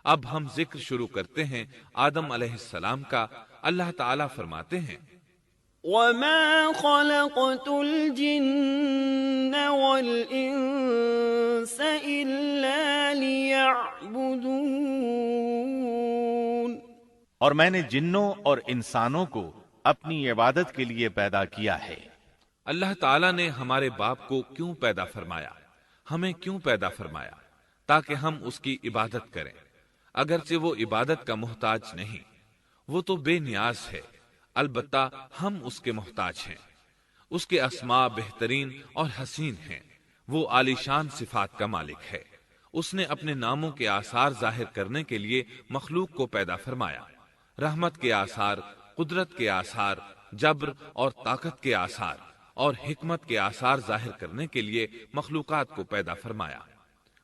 اب ہم ذکر شروع کرتے ہیں آدم علیہ السلام کا۔ اللہ تعالیٰ فرماتے ہیں وَمَا خَلَقْتُ الْجِنَّ وَالْإِنسَ إِلَّا لِيَعْبُدُونَ، اور میں نے جنوں اور انسانوں کو اپنی عبادت کے لیے پیدا کیا ہے۔ اللہ تعالیٰ نے ہمارے باپ کو کیوں پیدا فرمایا، ہمیں کیوں پیدا فرمایا؟ تاکہ ہم اس کی عبادت کریں، اگرچہ وہ عبادت کا محتاج نہیں، وہ تو بے نیاز ہے، البتہ ہم اس کے محتاج ہیں۔ اس کے اسماء بہترین اور حسین ہیں، وہ عالی شان صفات کا مالک ہے۔ اس نے اپنے ناموں کے آثار ظاہر کرنے کے لیے مخلوق کو پیدا فرمایا، رحمت کے آثار، قدرت کے آثار، جبر اور طاقت کے آثار اور حکمت کے آثار ظاہر کرنے کے لیے مخلوقات کو پیدا فرمایا،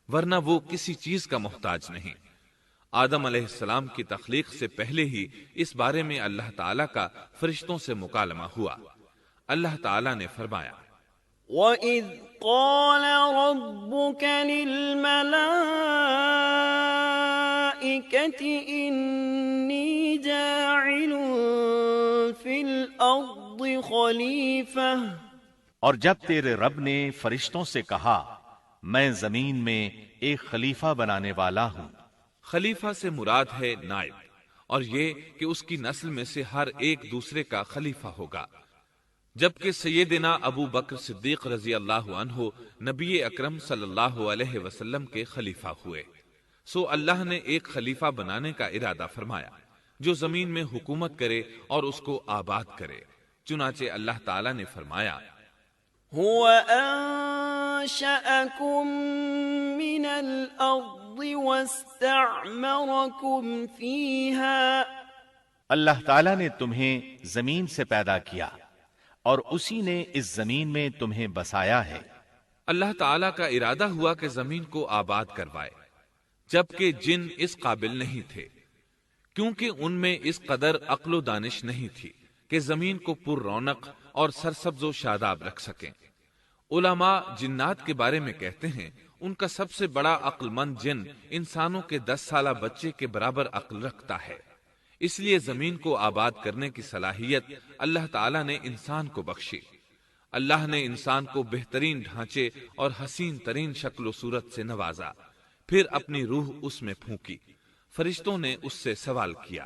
ورنہ وہ کسی چیز کا محتاج نہیں۔ آدم علیہ السلام کی تخلیق سے پہلے ہی اس بارے میں اللہ تعالیٰ کا فرشتوں سے مکالمہ ہوا۔ اللہ تعالیٰ نے فرمایا وَإِذْ قَالَ رَبُّكَ لِلْمَلَائِكَةِ إِنِّي جَاعِلٌ فِي الْأَرْضِ خَلِيفَةً، اور جب تیرے رب نے فرشتوں سے کہا میں زمین میں ایک خلیفہ بنانے والا ہوں۔ خلیفہ سے مراد ہے نائب، اور یہ کہ اس کی نسل میں سے ہر ایک دوسرے کا خلیفہ ہوگا۔ جبکہ سیدنا ابو بکر صدیق رضی اللہ عنہ نبی اکرم صلی اللہ علیہ وسلم کے خلیفہ ہوئے، سو اللہ نے ایک خلیفہ بنانے کا ارادہ فرمایا جو زمین میں حکومت کرے اور اس کو آباد کرے۔ چنانچہ اللہ تعالیٰ نے فرمایا هُوَ أَنشَأَكُم مِّنَ الْأَرْضِ وَاسْتَعْمَرَكُمْ فِيهَا، اللہ تعالیٰ نے تمہیں زمین سے پیدا کیا اور اسی نے اس زمین میں تمہیں بسایا ہے۔ اللہ تعالیٰ کا ارادہ ہوا کہ زمین کو آباد کروائے، جبکہ جن اس قابل نہیں تھے، کیونکہ ان میں اس قدر عقل و دانش نہیں تھی کہ زمین کو پر رونق اور سرسبز و شاداب رکھ سکیں۔ علماء جنات کے بارے میں کہتے ہیں ان کا سب سے بڑا عقل مند جن انسانوں کے 10 سالہ بچے کے برابر عقل رکھتا ہے، اس لیے زمین کو آباد کرنے کی صلاحیت اللہ تعالیٰ نے انسان کو بخشی۔ اللہ نے انسان کو بہترین ڈھانچے اور حسین ترین شکل و صورت سے نوازا، پھر اپنی روح اس میں پھونکی۔ فرشتوں نے اس سے سوال کیا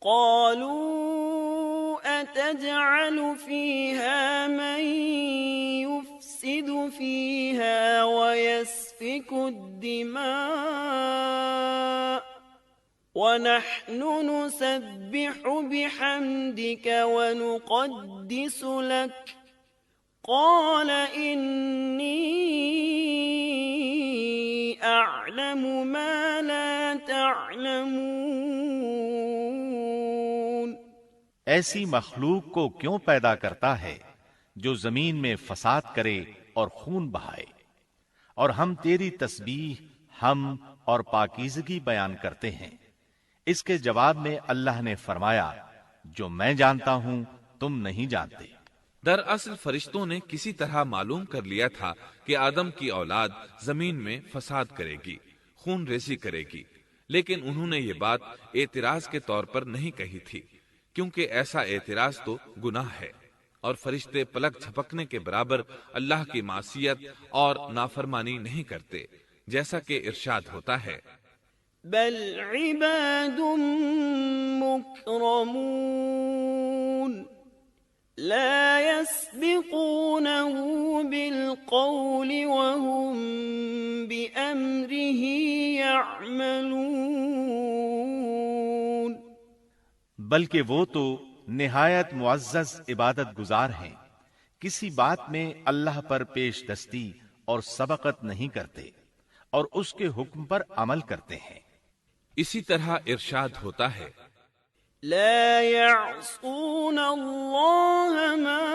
قالوا أتجعل فيها من يفسد فيها ويسفك الدماء ونحن نسبح بحمدك ونقدس لك قال إني أعلم ما لا تعلمون، ایسی مخلوق کو کیوں پیدا کرتا ہے جو زمین میں فساد کرے اور خون بہائے، اور ہم تیری تسبیح، حمد اور پاکیزگی بیان کرتے ہیں۔ اس کے جواب میں اللہ نے فرمایا جو میں جانتا ہوں تم نہیں جانتے۔ دراصل فرشتوں نے کسی طرح معلوم کر لیا تھا کہ آدم کی اولاد زمین میں فساد کرے گی، خون ریزی کرے گی، لیکن انہوں نے یہ بات اعتراض کے طور پر نہیں کہی تھی، کیونکہ ایسا اعتراض تو گناہ ہے، اور فرشتے پلک جھپکنے کے برابر اللہ کی معصیت اور نافرمانی نہیں کرتے، جیسا کہ ارشاد ہوتا ہے بل عباد مکرمون لا يسبقونه بالقول وهم بأمره يعملون، بلکہ وہ تو نہایت معزز عبادت گزار ہیں، کسی بات میں اللہ پر پیش دستی اور سبقت نہیں کرتے، اور اس کے حکم پر عمل کرتے ہیں۔ اسی طرح ارشاد ہوتا ہے لا يعصون الله ما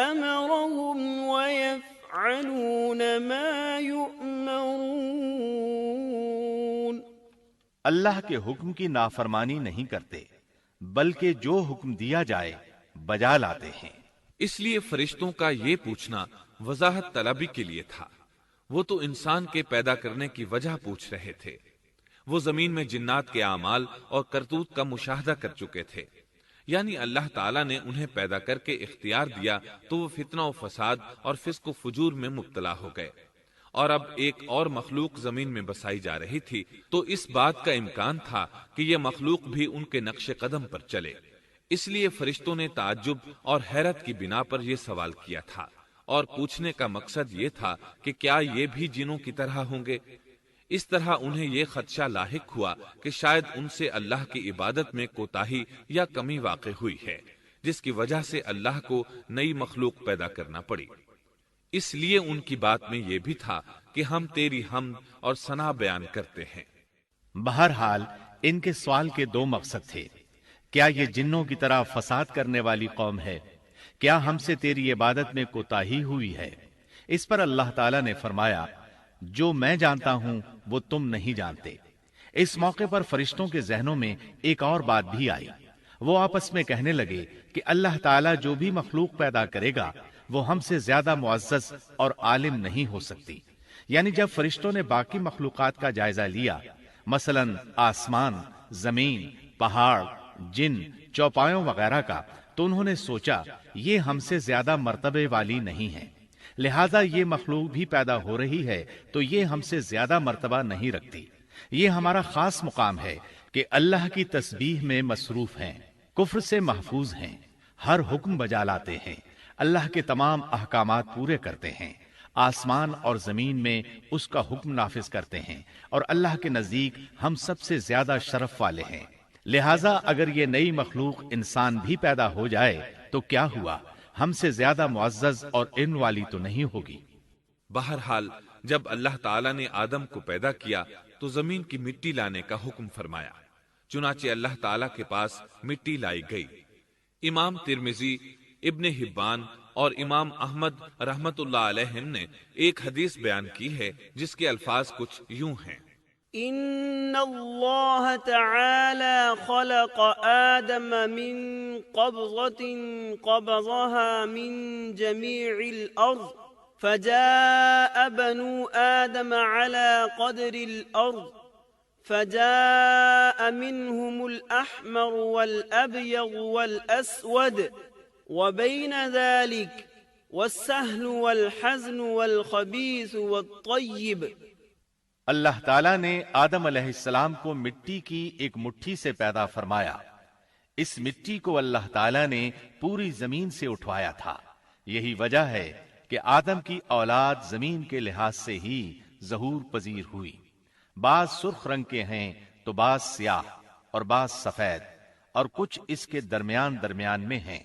أمرهم ويفعلون ما يؤمرون، اللہ کے حکم کی نافرمانی نہیں کرتے، بلکہ جو حکم دیا جائے بجا لاتے ہیں۔ اس لیے فرشتوں کا یہ پوچھنا وضاحت طلبی کے لیے تھا۔ وہ تو انسان کے پیدا کرنے کی وجہ پوچھ رہے تھے۔ وہ زمین میں جنات کے اعمال اور کرتوت کا مشاہدہ کر چکے تھے، یعنی اللہ تعالیٰ نے انہیں پیدا کر کے اختیار دیا تو وہ فتنہ و فساد اور فسق و فجور میں مبتلا ہو گئے، اور اب ایک اور مخلوق زمین میں بسائی جا رہی تھی، تو اس بات کا امکان تھا کہ یہ مخلوق بھی ان کے نقش قدم پر چلے۔ اس لیے فرشتوں نے تعجب اور حیرت کی بنا پر یہ سوال کیا تھا، اور پوچھنے کا مقصد یہ تھا کہ کیا یہ بھی جنوں کی طرح ہوں گے؟ اس طرح انہیں یہ خدشہ لاحق ہوا کہ شاید ان سے اللہ کی عبادت میں کوتاہی یا کمی واقع ہوئی ہے، جس کی وجہ سے اللہ کو نئی مخلوق پیدا کرنا پڑی۔ اس لیے ان کی بات میں یہ بھی تھا کہ ہم تیری حمد اور ثنا بیان کرتے ہیں۔ بہرحال ان کے سوال کے دو مقصد تھے۔ کیا یہ جنوں کی طرح فساد کرنے والی قوم ہے؟ کیا ہم سے تیری عبادت میں کوتاہی ہوئی ہے؟ اس پر اللہ تعالیٰ نے فرمایا، جو میں جانتا ہوں وہ تم نہیں جانتے۔ اس موقع پر فرشتوں کے ذہنوں میں ایک اور بات بھی آئی۔ وہ آپس میں کہنے لگے کہ اللہ تعالیٰ جو بھی مخلوق پیدا کرے گا وہ ہم سے زیادہ معزز اور عالم نہیں ہو سکتی۔ یعنی جب فرشتوں نے باقی مخلوقات کا جائزہ لیا، مثلا آسمان، زمین، پہاڑ، جن، چوپایوں وغیرہ کا، تو انہوں نے سوچا یہ ہم سے زیادہ مرتبے والی نہیں ہے، لہذا یہ مخلوق بھی پیدا ہو رہی ہے تو یہ ہم سے زیادہ مرتبہ نہیں رکھتی۔ یہ ہمارا خاص مقام ہے کہ اللہ کی تسبیح میں مصروف ہیں، کفر سے محفوظ ہیں، ہر حکم بجا لاتے ہیں، اللہ کے تمام احکامات پورے کرتے ہیں، آسمان اور زمین میں اس کا حکم نافذ کرتے ہیں، اور اللہ کے نزدیک ہم سب سے زیادہ شرف والے ہیں۔ لہذا اگر یہ نئی مخلوق انسان بھی پیدا ہو جائے تو کیا ہوا، ہم سے زیادہ معزز اور علم والی تو نہیں ہوگی۔ بہرحال جب اللہ تعالیٰ نے آدم کو پیدا کیا تو زمین کی مٹی لانے کا حکم فرمایا، چنانچہ اللہ تعالیٰ کے پاس مٹی لائی گئی۔ امام ترمذی، ابن حبان اور امام احمد رحمت اللہ علیہم نے ایک حدیث بیان کی ہے جس کے الفاظ کچھ یوں ہیں: إن الله تعالى خلق آدم من قبضة قبضها من جميع الأرض فجاء بنو آدم على قدر الأرض فجاء منهم الأحمر والأبيض والأسود وبين ذلك والسهل والحزن والخبيث والطيب۔ اللہ تعالیٰ نے آدم علیہ السلام کو مٹی کی ایک مٹھی سے پیدا فرمایا۔ اس مٹی کو اللہ تعالیٰ نے پوری زمین سے اٹھوایا تھا۔ یہی وجہ ہے کہ آدم کی اولاد زمین کے لحاظ سے ہی ظہور پذیر ہوئی۔ بعض سرخ رنگ کے ہیں تو بعض سیاہ اور بعض سفید، اور کچھ اس کے درمیان میں ہیں۔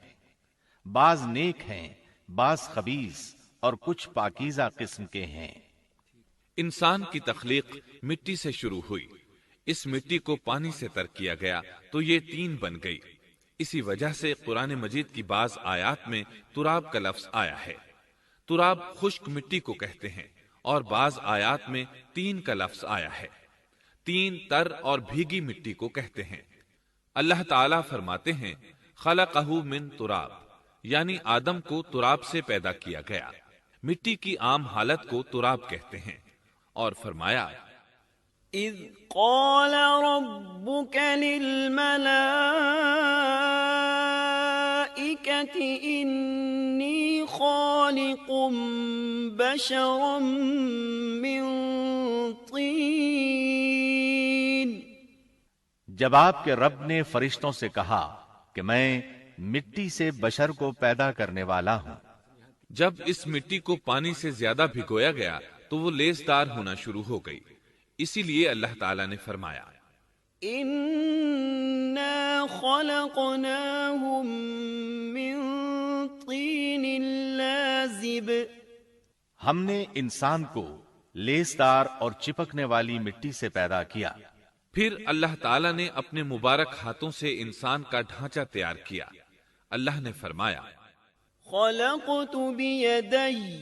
بعض نیک ہیں، بعض خبیث، اور کچھ پاکیزہ قسم کے ہیں۔ انسان کی تخلیق مٹی سے شروع ہوئی، اس مٹی کو پانی سے تر کیا گیا تو یہ تین بن گئی۔ اسی وجہ سے قرآن مجید کی بعض آیات میں تراب کا لفظ آیا ہے۔ تراب خشک مٹی کو کہتے ہیں، اور بعض آیات میں تین کا لفظ آیا ہے۔ تین تر اور بھیگی مٹی کو کہتے ہیں۔ اللہ تعالیٰ فرماتے ہیں خلقہ من تراب، یعنی آدم کو تراب سے پیدا کیا گیا۔ مٹی کی عام حالت کو تراب کہتے ہیں، اور فرمایا إذ قال ربك للملائكة إني خالق بشرا من طين۔ جب آپ کے رب نے فرشتوں سے کہا کہ میں مٹی سے بشر کو پیدا کرنے والا ہوں۔ جب اس مٹی کو پانی سے زیادہ بھگویا گیا تو وہ لیسدار ہونا شروع ہو گئی، اسی لیے اللہ تعالیٰ نے فرمایا إِنَّا خَلَقْنَاهُم مِّن طِينٍ لَازِبٍ۔ ہم نے انسان کو لیسدار اور چپکنے والی مٹی سے پیدا کیا۔ پھر اللہ تعالیٰ نے اپنے مبارک ہاتھوں سے انسان کا ڈھانچہ تیار کیا۔ اللہ نے فرمایا خَلَقْتُ بِيَدَيَّ،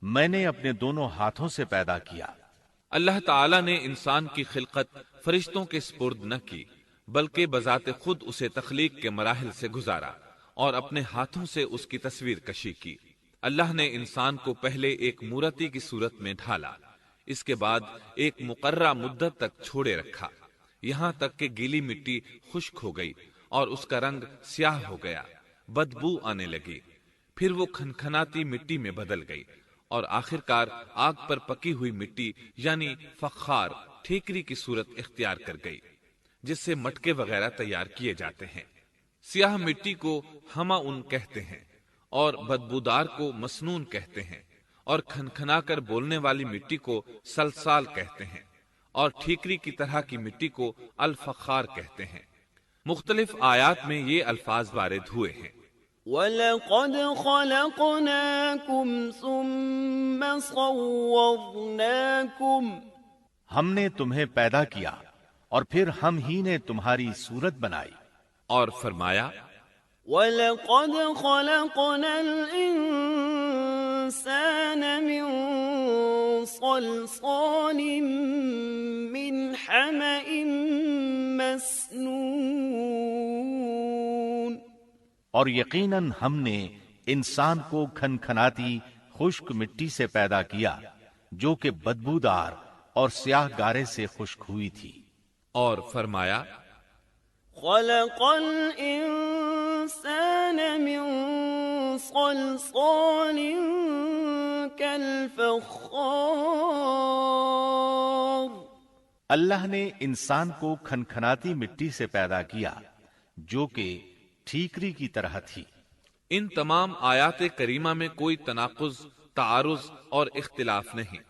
میں نے اپنے دونوں ہاتھوں سے پیدا کیا۔ اللہ تعالیٰ نے انسان کی خلقت فرشتوں کے سپرد نہ کی، بلکہ بذات خود اسے تخلیق کے مراحل سے گزارا اور اپنے ہاتھوں سے اس کی تصویر کشی کی۔ اللہ نے انسان کو پہلے ایک مورتی کی صورت میں ڈھالا، اس کے بعد ایک مقررہ مدت تک چھوڑے رکھا، یہاں تک کہ گیلی مٹی خشک ہو گئی اور اس کا رنگ سیاہ ہو گیا، بدبو آنے لگی، پھر وہ کھنکھناتی مٹی میں بدل گئی اور آخرکار آگ پر پکی ہوئی مٹی یعنی فخار ٹھیکری کی صورت اختیار کر گئی، جس سے مٹکے وغیرہ تیار کیے جاتے ہیں۔ سیاہ مٹی کو ہما ان کہتے ہیں اور بدبودار کو مسنون کہتے ہیں، اور کھنکھنا کر بولنے والی مٹی کو سلسال کہتے ہیں، اور ٹھیکری کی طرح کی مٹی کو الفخار کہتے ہیں۔ مختلف آیات میں یہ الفاظ وارد ہوئے ہیں۔ وَلَقَدْ خَلَقْنَاكُمْ ثُمَّ صَوَّرْنَاكُمْ ہم نے تمہیں پیدا کیا اور پھر ہم ہی نے تمہاری صورت بنائی۔ اور فرمایا وَلَقَدْ خَلَقْنَا الْإِنسَانَ مِنْ صَلْصَالٍ مِنْ حَمَإٍ مَسْنُونٍ اور یقیناً ہم نے انسان کو کھنکھناتی خشک مٹی سے پیدا کیا جو کہ بدبودار اور سیاہ گارے سے خشک ہوئی تھی۔ اور فرمایا خلق الانسان من صلصال كالفخار اللہ نے انسان کو کھنکھناتی مٹی سے پیدا کیا جو کہ ٹھیکری کی طرح تھی۔ ان تمام آیات کریمہ میں کوئی تناقض، تعارض اور اختلاف نہیں،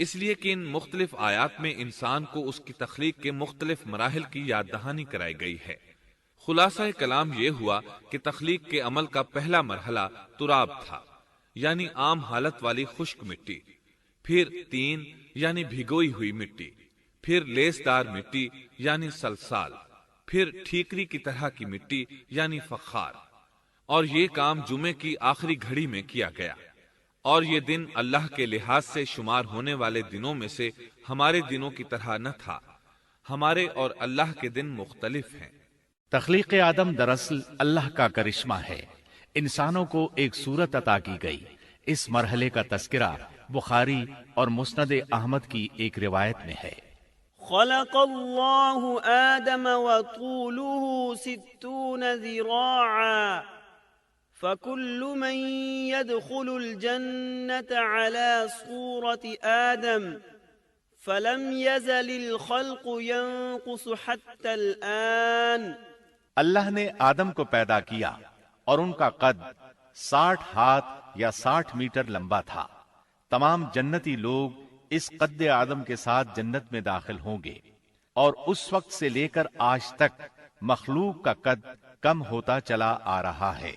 اس لیے کہ ان مختلف آیات میں انسان کو اس کی تخلیق کے مختلف مراحل کی یاد دہانی کرائی گئی ہے۔ خلاصہ کلام یہ ہوا کہ تخلیق کے عمل کا پہلا مرحلہ تراب تھا، یعنی عام حالت والی خشک مٹی، پھر تین یعنی بھگوئی ہوئی مٹی، پھر لیس دار مٹی یعنی سلسال، پھر ٹھیکری کی طرح کی مٹی یعنی فخار، اور یہ کام جمعے کی آخری گھڑی میں کیا گیا۔ اور یہ دن اللہ کے لحاظ سے شمار ہونے والے دنوں میں سے ہمارے دنوں کی طرح نہ تھا، ہمارے اور اللہ کے دن مختلف ہیں۔ تخلیق آدم دراصل اللہ کا کرشمہ ہے، انسانوں کو ایک صورت عطا کی گئی۔ اس مرحلے کا تذکرہ بخاری اور مسند احمد کی ایک روایت میں ہے۔ خلق اللہ آدم وطوله 60 ذراعا فكل من يدخل الجنة على صورة آدم فلم يزل الخلق ينقص حتى الآن۔ اللہ نے آدم کو پیدا کیا اور ان کا قد 60 ہاتھ یا 60 میٹر لمبا تھا۔ تمام جنتی لوگ اس قد آدم کے ساتھ جنت میں داخل ہوں گے، اور اس وقت سے لے کر آج تک مخلوق کا قد کم ہوتا چلا آ رہا ہے۔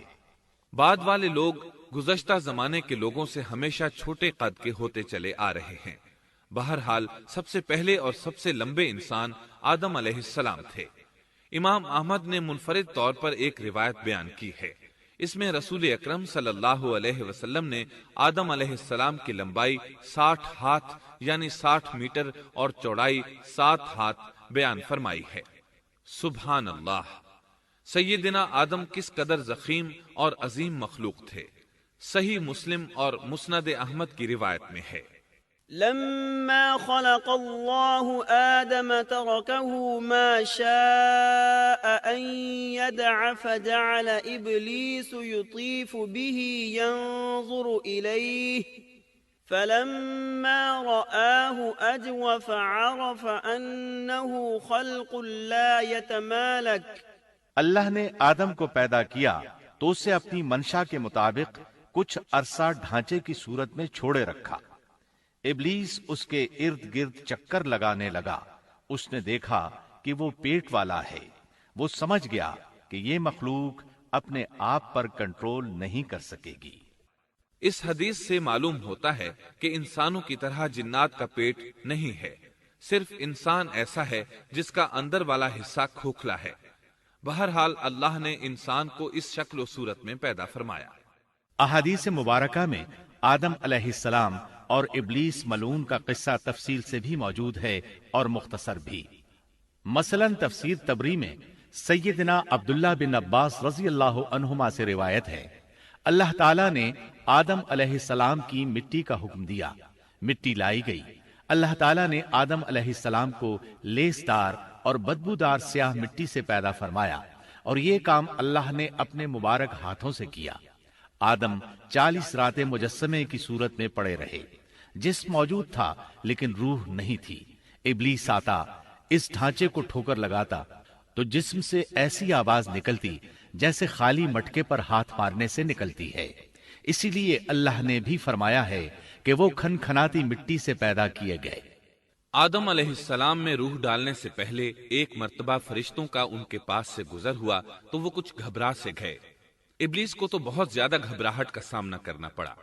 بعد والے لوگ گزشتہ زمانے کے لوگوں سے ہمیشہ چھوٹے قد کے ہوتے چلے آ رہے ہیں۔ بہرحال سب سے پہلے اور سب سے لمبے انسان آدم علیہ السلام تھے۔ امام احمد نے منفرد طور پر ایک روایت بیان کی ہے، اس میں رسول اکرم صلی اللہ علیہ وسلم نے آدم علیہ السلام کی لمبائی 60 ہاتھ یعنی 60 میٹر اور چوڑائی 7 ہاتھ بیان فرمائی ہے۔ سبحان اللہ! سیدنا آدم کس قدر ضخیم اور عظیم مخلوق تھے۔ صحیح مسلم اور مسند احمد کی روایت میں ہے، لما خلق الله آدم تركه ما شاء أن يدع فجعل إبليس يطيف به ينظر إليه فلما رآه أجوف عرف أنه خلق لا يتمالك۔ اللہ نے آدم کو پیدا کیا تو اسے اپنی منشا کے مطابق کچھ عرصہ ڈھانچے کی صورت میں چھوڑے رکھا۔ ابلیس اس کے ارد گرد چکر لگانے لگا۔ اس نے دیکھا کہ وہ پیٹ والا ہے۔ وہ سمجھ گیا کہ یہ مخلوق اپنے آپ پر کنٹرول نہیں کر سکے گی۔ اس حدیث سے معلوم ہوتا ہے کہ انسانوں کی طرح جنات کا پیٹ نہیں ہے، صرف انسان ایسا ہے جس کا اندر والا حصہ کھوکھلا ہے۔ بہرحال اللہ نے انسان کو اس شکل و صورت میں پیدا فرمایا۔ احادیث مبارکہ میں آدم علیہ السلام اور ابلیس ملعون کا قصہ تفصیل سے بھی موجود ہے اور مختصر بھی۔ مثلا تفسیر تبری میں سیدنا عبداللہ بن عباس رضی اللہ عنہما سے روایت ہے، اللہ تعالیٰ نے آدم علیہ السلام کی مٹی کا حکم دیا، مٹی لائی گئی۔ اللہ تعالیٰ نے آدم علیہ السلام کو لیسدار اور بدبودار سیاہ مٹی سے پیدا فرمایا، اور یہ کام اللہ نے اپنے مبارک ہاتھوں سے کیا۔ آدم 40 راتیں مجسمے کی صورت میں پڑے رہے، جسم موجود تھا لیکن روح نہیں تھی۔ ابلیس آتا، اس ڈھانچے کو ٹھوکر لگاتا تو جسم سے ایسی آواز نکلتی جیسے خالی مٹکے پر ہاتھ مارنے سے نکلتی ہے۔ اسی لیے اللہ نے بھی فرمایا ہے کہ وہ کھنکھناتی مٹی سے پیدا کیے گئے۔ آدم علیہ السلام میں روح ڈالنے سے پہلے ایک مرتبہ فرشتوں کا ان کے پاس سے گزر ہوا تو وہ کچھ گھبرا سے گئے۔ ابلیس کو تو بہت زیادہ گھبراہٹ کا سامنا کرنا پڑا۔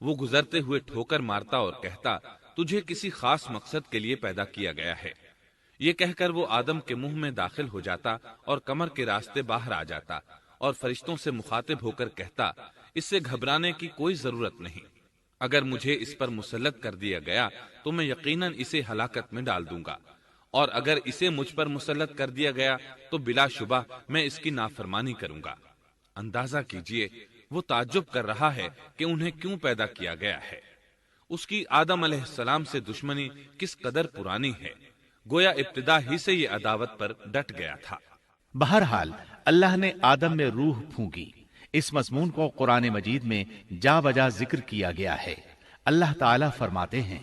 وہ گزرتے ہوئے ٹھوکر مارتا اور کہتا، تجھے کسی خاص مقصد کے لیے پیدا کیا گیا ہے۔ یہ کہہ کر وہ آدم کے منہ میں داخل ہو جاتا اور کمر کے راستے باہر آ جاتا اور فرشتوں سے مخاطب ہو کر کہتا، اس سے گھبرانے کی کوئی ضرورت نہیں۔ اگر مجھے اس پر مسلط کر دیا گیا تو میں یقیناً اسے ہلاکت میں ڈال دوں گا، اور اگر اسے مجھ پر مسلط کر دیا گیا تو بلا شبہ میں اس کی نافرمانی کروں گا۔ اندازہ کیجئے وہ تعجب کر رہا ہے کہ انہیں کیوں پیدا کیا گیا ہے۔ اس کی آدم علیہ السلام سے دشمنی کس قدر پرانی ہے، گویا ابتدا ہی سے یہ عداوت پر ڈٹ گیا تھا۔ بہرحال اللہ نے آدم میں روح پھونکی۔ اس مضمون کو قرآن مجید میں جا بجا ذکر کیا گیا ہے۔ اللہ تعالیٰ فرماتے ہیں،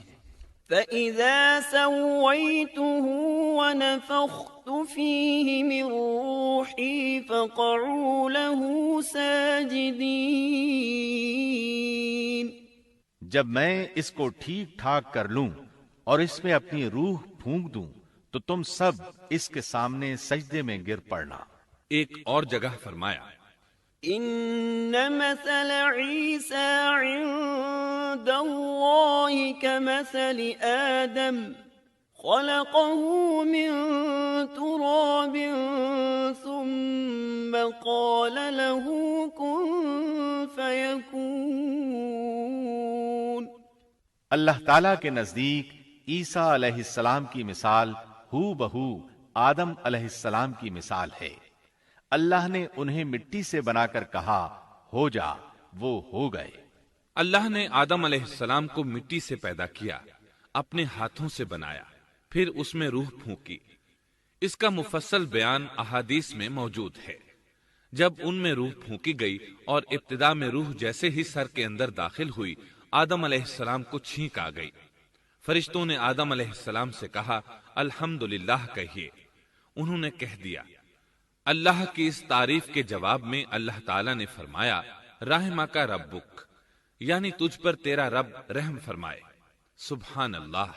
فَإِذَا سَوَّيْتُهُ وَنَفَخْتُ فِيهِ مِن رُّوحِي فَقَعُوا لَهُ سَاجِدِينَ۔ جب میں اس کو ٹھیک ٹھاک کر لوں اور اس میں اپنی روح پھونک دوں تو تم سب اس کے سامنے سجدے میں گر پڑنا۔ ایک اور جگہ فرمایا، إن مثل عيسى عند الله كمثل آدم خلقه من تراب ثم قال له كن فيكون۔ اللہ تعالیٰ کے نزدیک عیسیٰ علیہ السلام کی مثال ہو بہو آدم علیہ السلام کی مثال ہے۔ اللہ نے انہیں مٹی سے بنا کر کہا ہو جا، وہ ہو گئے۔ اللہ نے آدم علیہ السلام کو مٹی سے پیدا کیا، اپنے ہاتھوں سے بنایا، پھر اس میں روح پھونکی۔ اس کا مفصل بیان احادیث میں موجود ہے۔ جب ان میں روح پھونکی گئی اور ابتدا میں روح جیسے ہی سر کے اندر داخل ہوئی، آدم علیہ السلام کو چھینک آ گئی۔ فرشتوں نے آدم علیہ السلام سے کہا، الحمدللہ کہیے۔ انہوں نے کہہ دیا۔ اللہ کی اس تعریف کے جواب میں اللہ تعالیٰ نے فرمایا، رحمک ربک، یعنی تجھ پر تیرا رب رحم فرمائے۔ سبحان اللہ،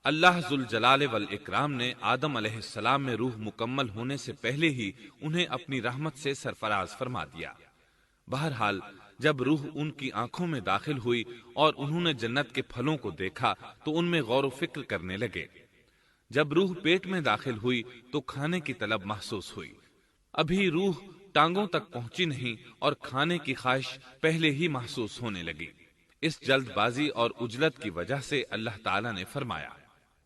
اللہ ذوالجلال والاکرام نے آدم علیہ السلام میں روح مکمل ہونے سے پہلے ہی انہیں اپنی رحمت سے سرفراز فرما دیا۔ بہرحال جب روح ان کی آنکھوں میں داخل ہوئی اور انہوں نے جنت کے پھلوں کو دیکھا تو ان میں غور و فکر کرنے لگے۔ جب روح پیٹ میں داخل ہوئی تو کھانے کی طلب محسوس ہوئی۔ ابھی روح ٹانگوں تک پہنچی نہیں اور کھانے کی خواہش پہلے ہی محسوس ہونے لگی۔ اس جلد بازی اور عجلت کی وجہ سے اللہ تعالیٰ نے فرمایا،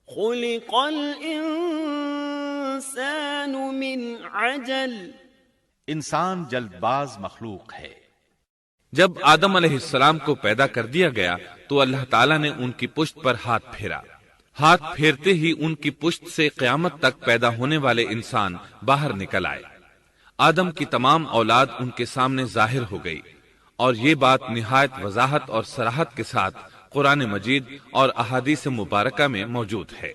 خلق الانسان من عجل۔ انسان جلد باز مخلوق ہے۔ جب آدم علیہ السلام کو پیدا کر دیا گیا تو اللہ تعالیٰ نے ان کی پشت پر ہاتھ پھیرا۔ ہاتھ پھیرتے ہی ان کی پشت سے قیامت تک پیدا ہونے والے انسان باہر نکل آئے۔ آدم کی تمام اولاد ان کے سامنے ظاہر ہو گئی، اور یہ بات نہایت وضاحت اور صراحت کے ساتھ قرآن مجید اور احادیث مبارکہ میں موجود ہے۔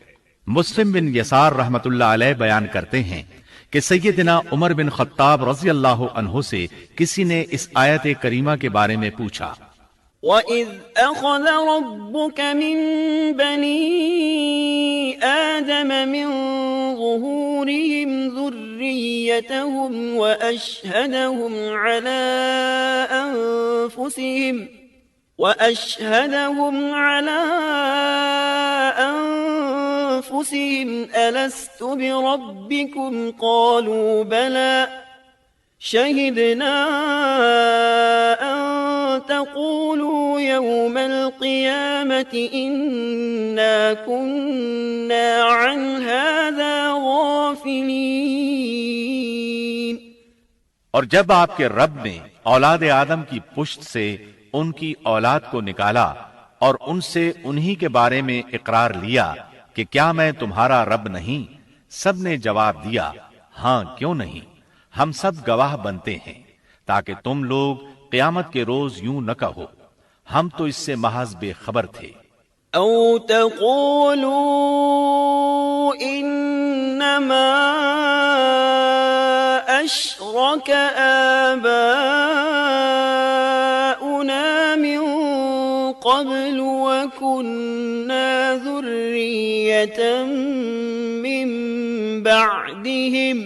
مسلم بن یسار رحمت اللہ علیہ بیان کرتے ہیں کہ سیدنا عمر بن خطاب رضی اللہ عنہ سے کسی نے اس آیت کریمہ کے بارے میں پوچھا، وَإِذْ أَخَذَ رَبُّكَ مِن بَنِي آدَمَ مِن ظُهُورِهِمْ ذُرِّيَّتَهُمْ وَأَشْهَدَهُمْ عَلَىٰ أَنفُسِهِمْ أَلَسْتُ بِرَبِّكُمْ قَالُوا بَلَىٰ شَهِدْنَا أَن تَقُولُوا يَوْمَ الْقِيَامَةِ إِنَّا كُنَّا عَنْ هَٰذَا غَافِلِينَ۔ اور جب آپ کے رب نے اولاد آدم کی پشت سے ان کی اولاد کو نکالا اور ان سے انہی کے بارے میں اقرار لیا کہ کیا میں تمہارا رب نہیں؟ سب نے جواب دیا ہاں کیوں نہیں، ہم سب گواہ بنتے ہیں، تاکہ تم لوگ قیامت کے روز یوں نہ کہو ہم تو اس سے محض بے خبر تھے۔ أو تقولوا إنما أشرك آباؤنا من قبل وكنا ذرية من بعدهم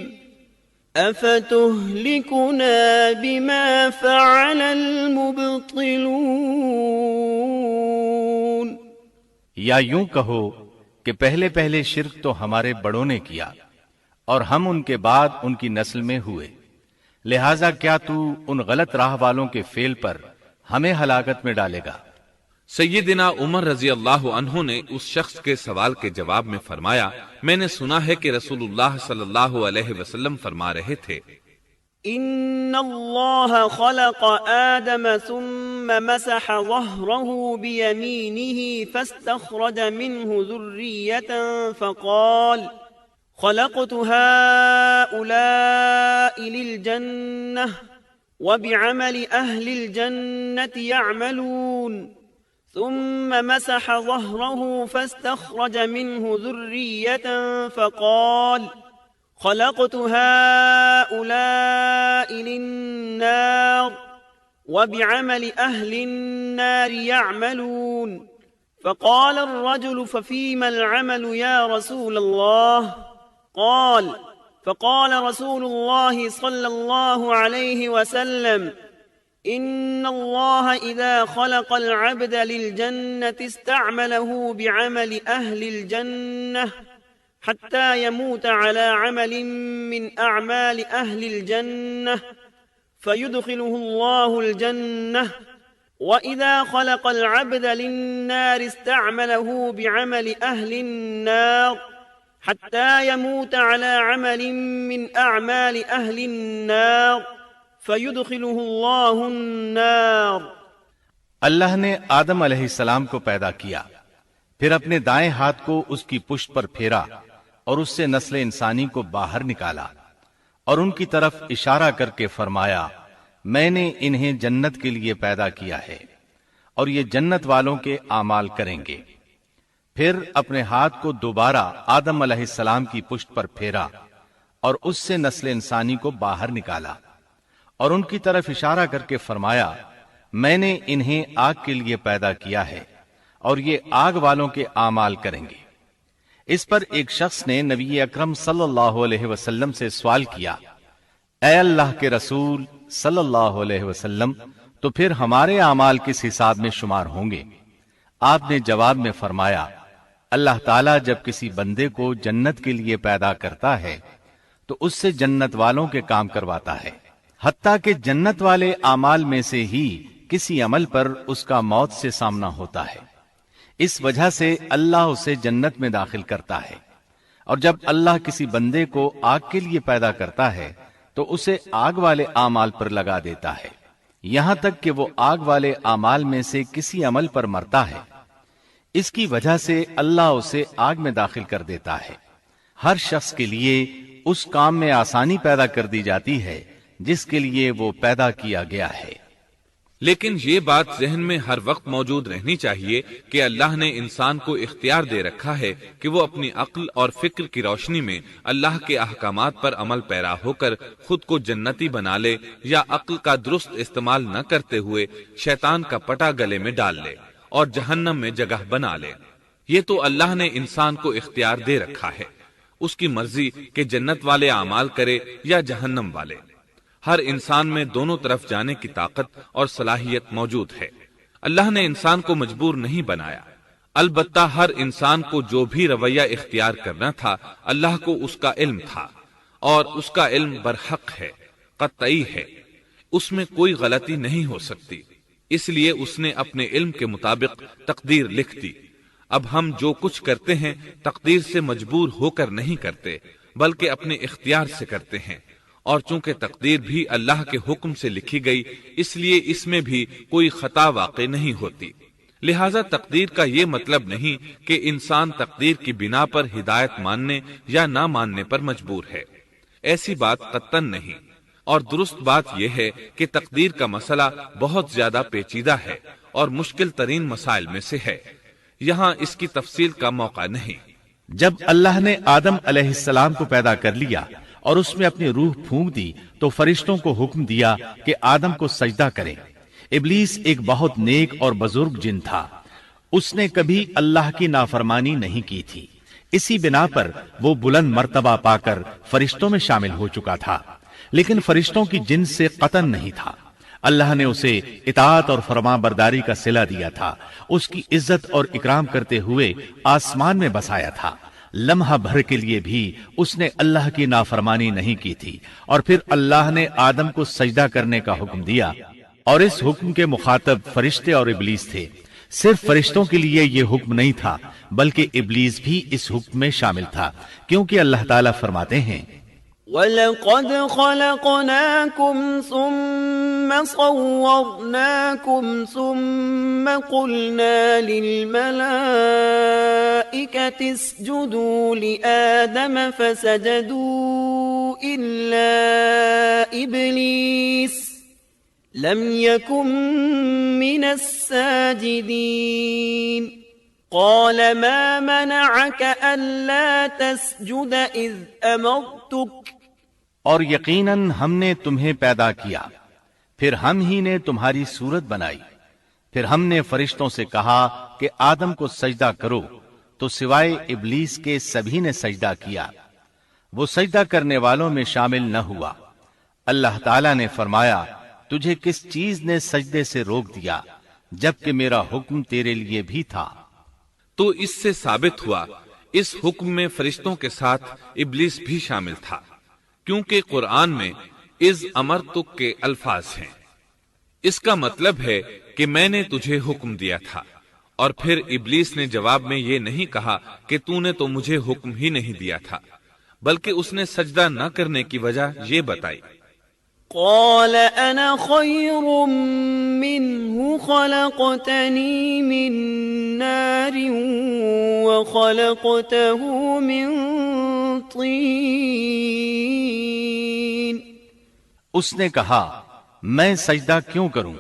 أفتهلكنا بما فعل المبطلون۔ یا یوں کہو کہ پہلے پہلے شرک تو ہمارے بڑوں نے کیا اور ہم ان کے بعد ان کی نسل میں ہوئے، لہذا کیا تو ان غلط راہ والوں کے فعل پر ہمیں ہلاکت میں ڈالے گا؟ سیدنا عمر رضی اللہ عنہ نے اس شخص کے سوال کے جواب میں فرمایا، میں نے سنا ہے کہ رسول اللہ صلی اللہ علیہ وسلم فرما رہے تھے، إن الله خلق آدم ثم مسح ظهره بيمينه فاستخرج منه ذرية فقال خلقت هؤلاء للجنة وبعمل أهل الجنة يعملون ثم مسح ظهره فاستخرج منه ذرية فقال خلقت هؤلاء للنار وبعمل أهل النار يعملون فقال الرجل ففيما العمل يا رسول الله؟ فقال رسول الله صلى الله عليه وسلم إن الله إذا خلق العبد للجنة استعمله بعمل أهل الجنة حتى يموت على عمل من أعمال أهل الجنة فيدخله الله الجنة وإذا خلق العبد للنار استعمله بعمل أهل النار حتى يموت على عمل من أعمال أهل النار فيدخله الله النار۔ اللہ نے آدم علیہ السلام کو پیدا کیا، پھر اپنے دائیں ہاتھ کو اس کی پشت پر پھیرا اور اس سے نسل انسانی کو باہر نکالا اور ان کی طرف اشارہ کر کے فرمایا میں نے انہیں جنت کے لیے پیدا کیا ہے اور یہ جنت والوں کے اعمال کریں گے۔ پھر اپنے ہاتھ کو دوبارہ آدم علیہ السلام کی پشت پر پھیرا اور اس سے نسل انسانی کو باہر نکالا اور ان کی طرف اشارہ کر کے فرمایا میں نے انہیں آگ کے لیے پیدا کیا ہے اور یہ آگ والوں کے اعمال کریں گے۔ اس پر ایک شخص نے نبی اکرم صلی اللہ علیہ وسلم سے سوال کیا، اے اللہ کے رسول صلی اللہ علیہ وسلم، تو پھر ہمارے اعمال کس حساب میں شمار ہوں گے؟ آپ نے جواب میں فرمایا، اللہ تعالیٰ جب کسی بندے کو جنت کے لیے پیدا کرتا ہے تو اس سے جنت والوں کے کام کرواتا ہے، حتیٰ کہ جنت والے اعمال میں سے ہی کسی عمل پر اس کا موت سے سامنا ہوتا ہے، اس وجہ سے اللہ اسے جنت میں داخل کرتا ہے، اور جب اللہ کسی بندے کو آگ کے لیے پیدا کرتا ہے تو اسے آگ والے اعمال پر لگا دیتا ہے، یہاں تک کہ وہ آگ والے اعمال میں سے کسی عمل پر مرتا ہے، اس کی وجہ سے اللہ اسے آگ میں داخل کر دیتا ہے۔ ہر شخص کے لیے اس کام میں آسانی پیدا کر دی جاتی ہے جس کے لیے وہ پیدا کیا گیا ہے۔ لیکن یہ بات ذہن میں ہر وقت موجود رہنی چاہیے کہ اللہ نے انسان کو اختیار دے رکھا ہے کہ وہ اپنی عقل اور فکر کی روشنی میں اللہ کے احکامات پر عمل پیرا ہو کر خود کو جنتی بنا لے یا عقل کا درست استعمال نہ کرتے ہوئے شیطان کا پٹا گلے میں ڈال لے اور جہنم میں جگہ بنا لے۔ یہ تو اللہ نے انسان کو اختیار دے رکھا ہے، اس کی مرضی کہ جنت والے اعمال کرے یا جہنم والے۔ ہر انسان میں دونوں طرف جانے کی طاقت اور صلاحیت موجود ہے۔ اللہ نے انسان کو مجبور نہیں بنایا، البتہ ہر انسان کو جو بھی رویہ اختیار کرنا تھا اللہ کو اس کا علم تھا، اور اس کا علم برحق ہے، قطعی ہے، اس میں کوئی غلطی نہیں ہو سکتی، اس لیے اس نے اپنے علم کے مطابق تقدیر لکھ دی۔ اب ہم جو کچھ کرتے ہیں تقدیر سے مجبور ہو کر نہیں کرتے، بلکہ اپنے اختیار سے کرتے ہیں، اور چونکہ تقدیر بھی اللہ کے حکم سے لکھی گئی اس لیے اس میں بھی کوئی خطا واقع نہیں ہوتی، لہذا تقدیر کا یہ مطلب نہیں کہ انسان تقدیر کی بنا پر ہدایت ماننے یا نہ ماننے پر مجبور ہے، ایسی بات قطعاً نہیں۔ اور درست بات یہ ہے کہ تقدیر کا مسئلہ بہت زیادہ پیچیدہ ہے اور مشکل ترین مسائل میں سے ہے، یہاں اس کی تفصیل کا موقع نہیں۔ جب اللہ نے آدم علیہ السلام کو پیدا کر لیا اور اس میں اپنی روح پھونک دی تو فرشتوں کو حکم دیا کہ آدم کو سجدہ کریں۔ ابلیس ایک بہت نیک اور بزرگ جن تھا، اس نے کبھی اللہ کی نافرمانی نہیں کی تھی، اسی بنا پر وہ بلند مرتبہ پا کر فرشتوں میں شامل ہو چکا تھا، لیکن فرشتوں کی جنس سے قطعاً نہیں تھا۔ اللہ نے اسے اطاعت اور فرمان برداری کا صلہ دیا تھا، اس کی عزت اور اکرام کرتے ہوئے آسمان میں بسایا تھا۔ لمحہ بھر کے لیے بھی اس نے اللہ کی نافرمانی نہیں کی تھی، اور پھر اللہ نے آدم کو سجدہ کرنے کا حکم دیا، اور اس حکم کے مخاطب فرشتے اور ابلیس تھے۔ صرف فرشتوں کے لیے یہ حکم نہیں تھا بلکہ ابلیس بھی اس حکم میں شامل تھا، کیونکہ اللہ تعالیٰ فرماتے ہیں وَلَقَدْ خَلَقْنَاكُمْ ثُمَّ صَوَّرْنَاكُمْ ثُمَّ قُلْنَا لِلْمَلَائِكَةِ اسْجُدُوا لِآدَمَ فَسَجَدُوا إِلَّا إِبْلِيسَ لَمْ يَكُنْ مِنَ السَّاجِدِينَ قَالَ مَا مَنَعَكَ أَلَّا تَسْجُدَ إِذْ أَمَرْتُكَ اور یقیناً ہم نے تمہیں پیدا کیا، پھر ہم ہی نے تمہاری صورت بنائی، پھر ہم نے فرشتوں سے کہا کہ آدم کو سجدہ کرو، تو سوائے ابلیس کے سبھی نے سجدہ کیا، وہ سجدہ کرنے والوں میں شامل نہ ہوا۔ اللہ تعالیٰ نے فرمایا، تجھے کس چیز نے سجدے سے روک دیا جبکہ میرا حکم تیرے لیے بھی تھا؟ تو اس سے ثابت ہوا اس حکم میں فرشتوں کے ساتھ ابلیس بھی شامل تھا، کیونکہ قرآن میں اذ امرتک کے الفاظ ہیں۔ اس کا مطلب ہے کہ میں نے تجھے حکم دیا تھا، اور پھر ابلیس نے جواب میں یہ نہیں کہا کہ تو نے تو مجھے حکم ہی نہیں دیا تھا، بلکہ اس نے سجدہ نہ کرنے کی وجہ یہ بتائی۔ قال أنا خير منه خلقتني من نار وخلقته من طين۔ اس نے کہا، میں سجدہ کیوں کروں،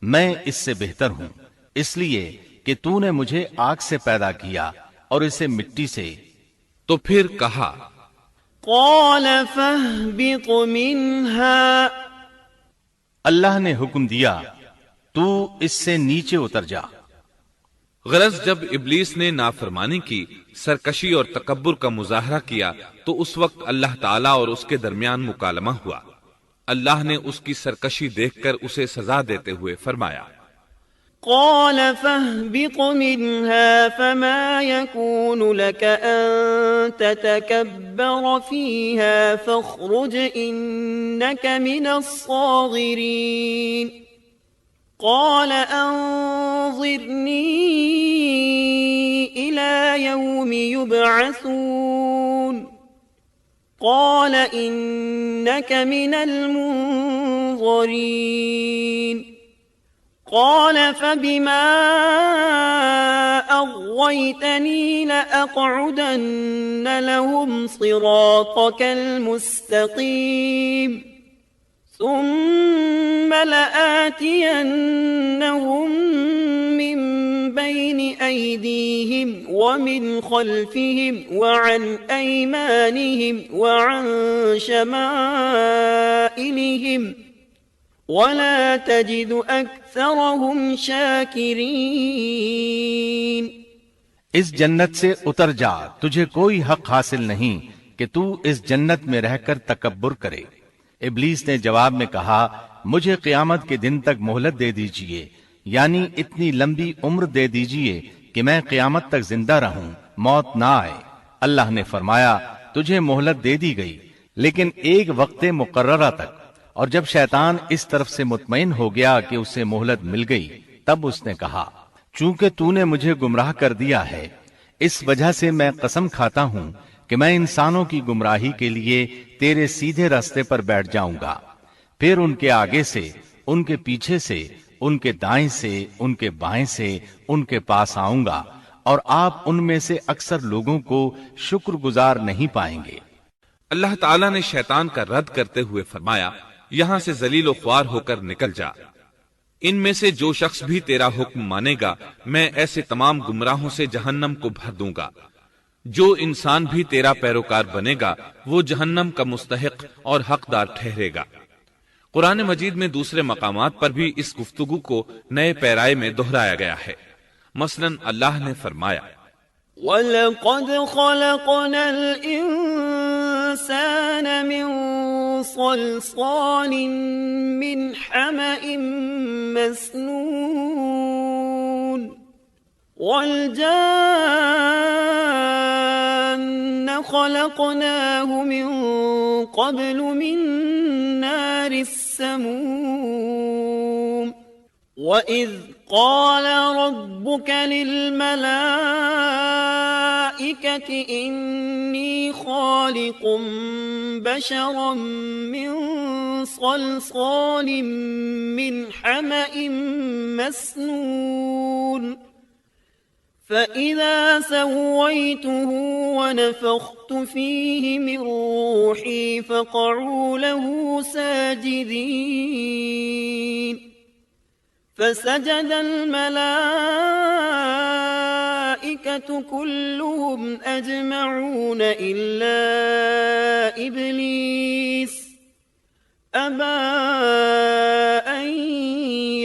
میں اس سے بہتر ہوں، اس لیے کہ تو نے مجھے آگ سے پیدا کیا اور اسے مٹی سے۔ تو پھر کہا، قال فاهبط منها، اللہ نے حکم دیا تو اس سے نیچے اتر جا۔ غرض جب ابلیس نے نافرمانی کی، سرکشی اور تکبر کا مظاہرہ کیا تو اس وقت اللہ تعالیٰ اور اس کے درمیان مکالمہ ہوا۔ اللہ نے اس کی سرکشی دیکھ کر اسے سزا دیتے ہوئے فرمایا، قال فاهبط منها فما يكون لك أن تتكبر فيها فاخرج إنك من الصاغرين قال أنظرني إلى يوم يبعثون قال إنك من المنظرين قال فبما أغويتني لأقعدن لهم صراطك المستقيم ثم لآتينهم من بين أيديهم ومن خلفهم وعن أيمانهم وعن شمائلهم وَلَا تَجِدُ أَكْثَرَهُمْ شَاكِرِينَ۔ اس جنت سے اتر جا، تجھے کوئی حق حاصل نہیں کہ تو اس جنت میں رہ کر تکبر کرے۔ ابلیس نے جواب میں کہا، مجھے قیامت کے دن تک مہلت دے دیجئے، یعنی اتنی لمبی عمر دے دیجئے کہ میں قیامت تک زندہ رہوں، موت نہ آئے۔ اللہ نے فرمایا، تجھے مہلت دے دی گئی، لیکن ایک وقت مقررہ تک۔ اور جب شیطان اس طرف سے مطمئن ہو گیا کہ اسے مہلت مل گئی، تب اس نے کہا، چونکہ تو نے مجھے گمراہ کر دیا ہے، اس وجہ سے میں قسم کھاتا ہوں کہ میں انسانوں کی گمراہی کے لیے تیرے سیدھے راستے پر بیٹھ جاؤں گا، پھر ان کے آگے سے، ان کے پیچھے سے، ان کے دائیں سے، ان کے بائیں سے ان کے پاس آؤں گا، اور آپ ان میں سے اکثر لوگوں کو شکر گزار نہیں پائیں گے۔ اللہ تعالیٰ نے شیطان کا رد کرتے ہوئے فرمایا، یہاں سے ذلیل و خوار ہو کر نکل جا۔ ان میں سے جو شخص بھی تیرا حکم مانے گا میں ایسے تمام گمراہوں سے جہنم کو بھر دوں گا۔ جو انسان بھی تیرا پیروکار بنے گا وہ جہنم کا مستحق اور حقدار ٹھہرے گا۔ قرآن مجید میں دوسرے مقامات پر بھی اس گفتگو کو نئے پیرائے میں دہرایا گیا ہے۔ مثلا اللہ نے فرمایا، وَلَقَدْ خَلَقْنَا الْإِنسَانَ مِنْ صَلْصَالٍ مِنْ حَمَإٍ مَسْنُونٍ وَالْجَانَّ خَلَقْنَاهُ مِنْ قَبْلُ مِنْ نَارِ السَّمُومِ وَإِذْ قَالَ رَبُّكَ لِلْمَلَائِكَةِ إِنِّي خَالِقٌ بَشَرًا مِّن صَلْصَالٍ مِّنْ حَمَإٍ مَّسْنُونٍ فَإِذَا سَوَّيْتُهُ وَنَفَخْتُ فِيهِ مِن رُّوحِي فَقَعُوا لَهُ سَاجِدِينَ فسجد الملائكة كلهم أجمعون إلا إبليس أبى أن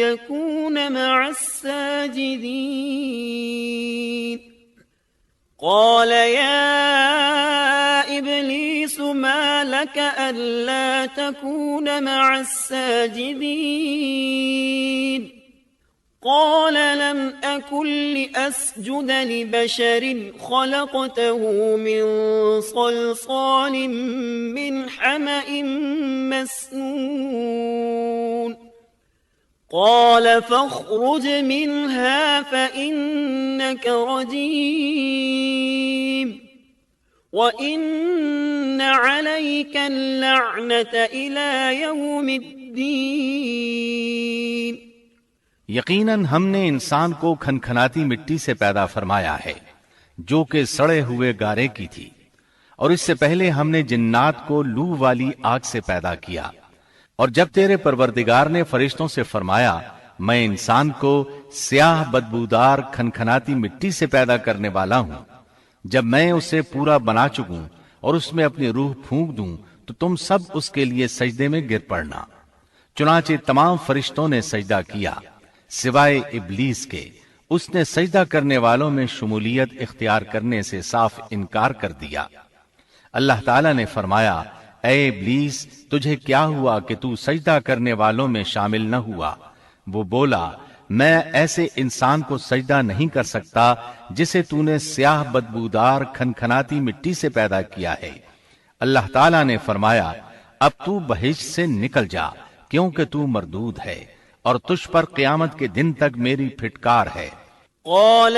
يكون مع الساجدين قال يا إبليس ما لك ألا تكون مع الساجدين قال لم أكن لأسجد لبشر خلقته من صلصال من حمأ مسنون قال فاخرج منها فإنك رجيم وَإِنَّ عَلَيْكَ اللَّعْنَةَ إِلَى يَوْمِ الدِّينِ یقیناً ہم نے انسان کو کھنکھناتی مٹی سے پیدا فرمایا ہے جو کہ سڑے ہوئے گارے کی تھی، اور اس سے پہلے ہم نے جنات کو لو والی آگ سے پیدا کیا، اور جب تیرے پروردگار نے فرشتوں سے فرمایا میں انسان کو سیاہ بدبودار کھنکھناتی مٹی سے پیدا کرنے والا ہوں، جب میں اسے پورا بنا چکوں اور اس میں اپنی روح پھونک دوں تو تم سب اس کے لیے سجدے میں گر پڑنا۔ چنانچہ تمام فرشتوں نے سجدہ کیا سوائے ابلیس کے، اس نے سجدہ کرنے والوں میں شمولیت اختیار کرنے سے صاف انکار کر دیا۔ اللہ تعالیٰ نے فرمایا اے ابلیس تجھے کیا ہوا کہ تو سجدہ کرنے والوں میں شامل نہ ہوا؟ وہ بولا میں ایسے انسان کو سجدہ نہیں کر سکتا جسے تو نے سیاہ بدبودار کھنکھناتی مٹی سے پیدا کیا ہے۔ اللہ تعالیٰ نے فرمایا اب تو بہشت سے نکل جا کیونکہ تو مردود ہے اور تجھ پر قیامت کے دن تک میری پھٹکار ہے۔ قال